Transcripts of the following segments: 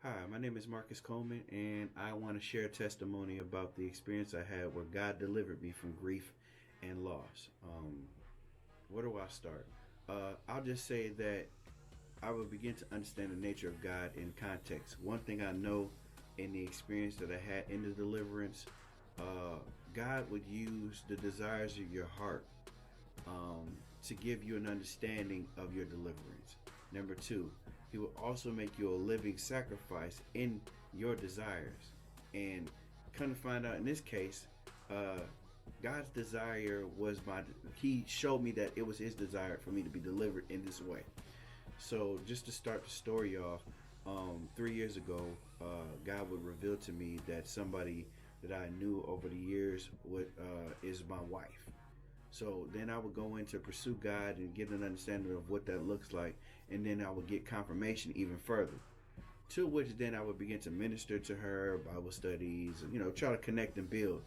Hi, my name is Marcus Coleman, and I want to share a testimony about the experience I had where God delivered me from grief and loss. Where do I start? I'll just say that I will begin to understand the nature of God in context. One thing I know in the experience that I had in the deliverance, God would use the desires of your heart to give you an understanding of your deliverance. Number two, he will also make you a living sacrifice in your desires. And come to find out in this case, God's desire was he showed me that it was his desire for me to be delivered in this way. So just to start the story off, 3 years ago, God would reveal to me that somebody that I knew over the years is my wife. So then I would go in to pursue God and get an understanding of what that looks like, and then I would get confirmation even further. To which then I would begin to minister to her, Bible studies, try to connect and build.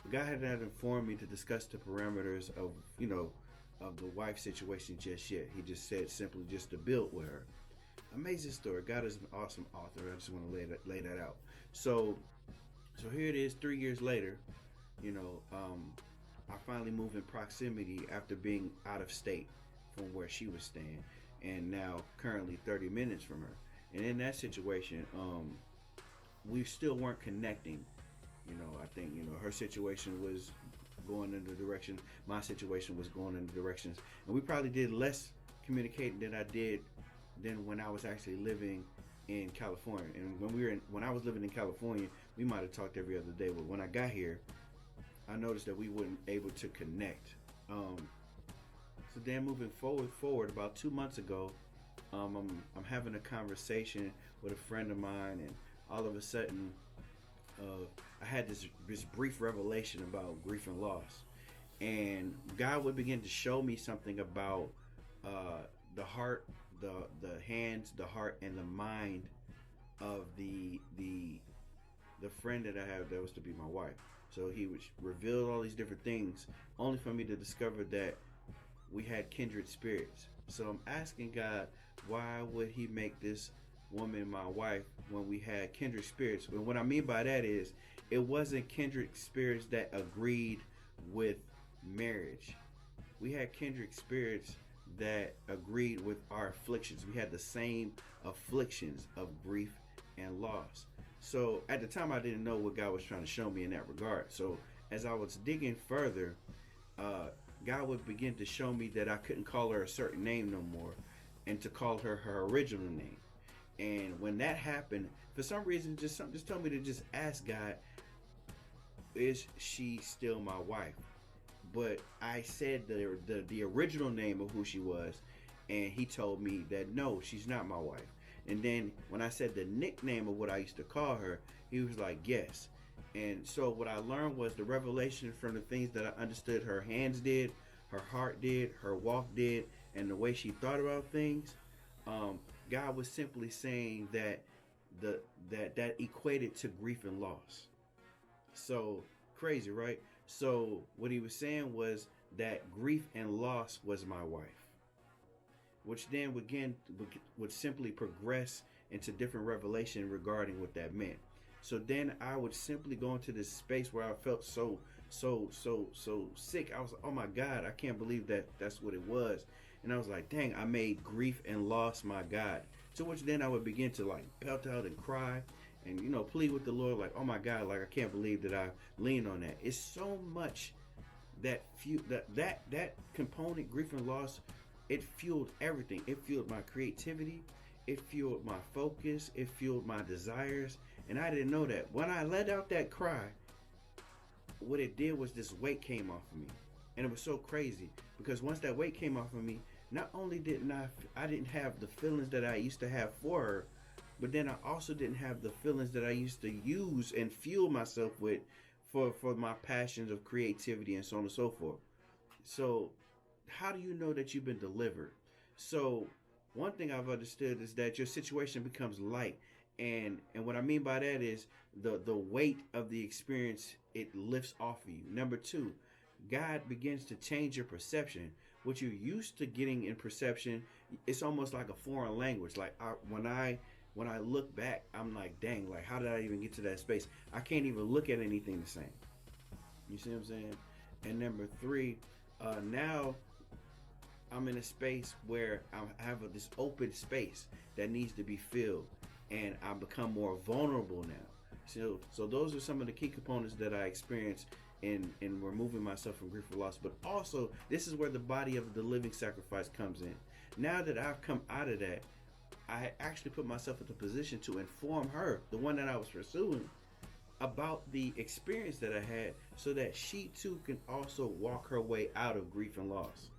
But God had not informed me to discuss the parameters of the wife situation just yet. He just said simply just to build with her. Amazing story. God is an awesome author. I just want to lay that out. So here it is, 3 years later. I finally moved in proximity after being out of state from where she was staying, and now currently 30 minutes from her. And in that situation, we still weren't connecting. I think her situation was going in the direction, my situation was going in the directions, and we probably did less communicating than when I was actually living in California. And when I was living in California, we might have talked every other day, but when I got here, I noticed that we weren't able to connect. So then moving forward, about 2 months ago, I'm having a conversation with a friend of mine, and all of a sudden, I had this brief revelation about grief and loss, and God would begin to show me something about the heart, the hands, the heart, and the mind of the friend that I have that was to be my wife. So he would reveal all these different things, only for me to discover that we had kindred spirits. So I'm asking God, why would he make this woman my wife when we had kindred spirits? And what I mean by that is, it wasn't kindred spirits that agreed with marriage. We had kindred spirits that agreed with our afflictions. We had the same afflictions of grief and loss. So at the time, I didn't know what God was trying to show me in that regard. So as I was digging further, God would begin to show me that I couldn't call her a certain name no more, and to call her her original name. And when that happened, for some reason, just told me to just ask God, is she still my wife? But I said the original name of who she was, and he told me that no, she's not my wife. And then when I said the nickname of what I used to call her, he was like, yes. And so what I learned was the revelation from the things that I understood her hands did, her heart did, her walk did, and the way she thought about things. God was simply saying that that equated to grief and loss. So crazy, right? So what he was saying was that grief and loss was my wife, which then would simply progress into different revelation regarding what that meant. So then I would simply go into this space where I felt so sick. I was like, oh my God, I can't believe that's what it was. And I was like, dang, I made grief and loss my God. To which then I would begin to like pelt out and cry and plead with the Lord, like, oh my God, like I can't believe that I leaned on that. It's so much that component, grief and loss. It fueled everything. It fueled my creativity. It fueled my focus. It fueled my desires. And I didn't know that. When I let out that cry, what it did was this weight came off of me. And it was so crazy because once that weight came off of me, not only didn't I didn't have the feelings that I used to have for her, but then I also didn't have the feelings that I used to use and fuel myself with for my passions of creativity and so on and so forth. So how do you know that you've been delivered? So one thing I've understood is that your situation becomes light, and what I mean by that is the weight of the experience, it lifts off of you. Number two, God begins to change your perception. What you're used to getting in perception, it's almost like a foreign language. Like when when I look back, I'm like, dang, like how did I even get to that space? I can't even look at anything the same. You see what I'm saying? And number three, now I'm in a space where I have this open space that needs to be filled, and I become more vulnerable now. So those are some of the key components that I experienced in removing myself from grief or loss. But also, this is where the body of the living sacrifice comes in. Now that I've come out of that, I actually put myself in the position to inform her, the one that I was pursuing, about the experience that I had, so that she too can also walk her way out of grief and loss.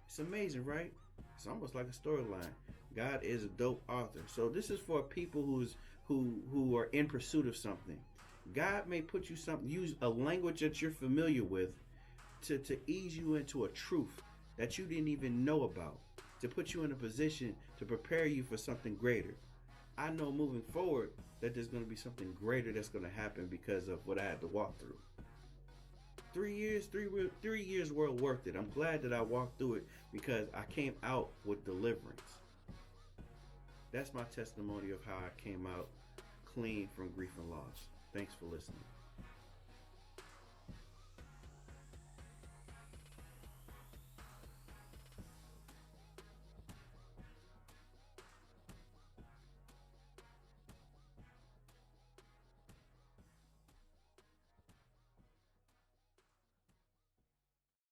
It's amazing, right? It's almost like a storyline. God is a dope author. So this is for people who are in pursuit of something. God may put you something, use a language that you're familiar with to ease you into a truth that you didn't even know about, to put you in a position to prepare you for something greater. I know moving forward that there's going to be something greater that's going to happen because of what I had to walk through. 3 years were worth it. I'm glad that I walked through it because I came out with deliverance. That's my testimony of how I came out clean from grief and loss. Thanks for listening.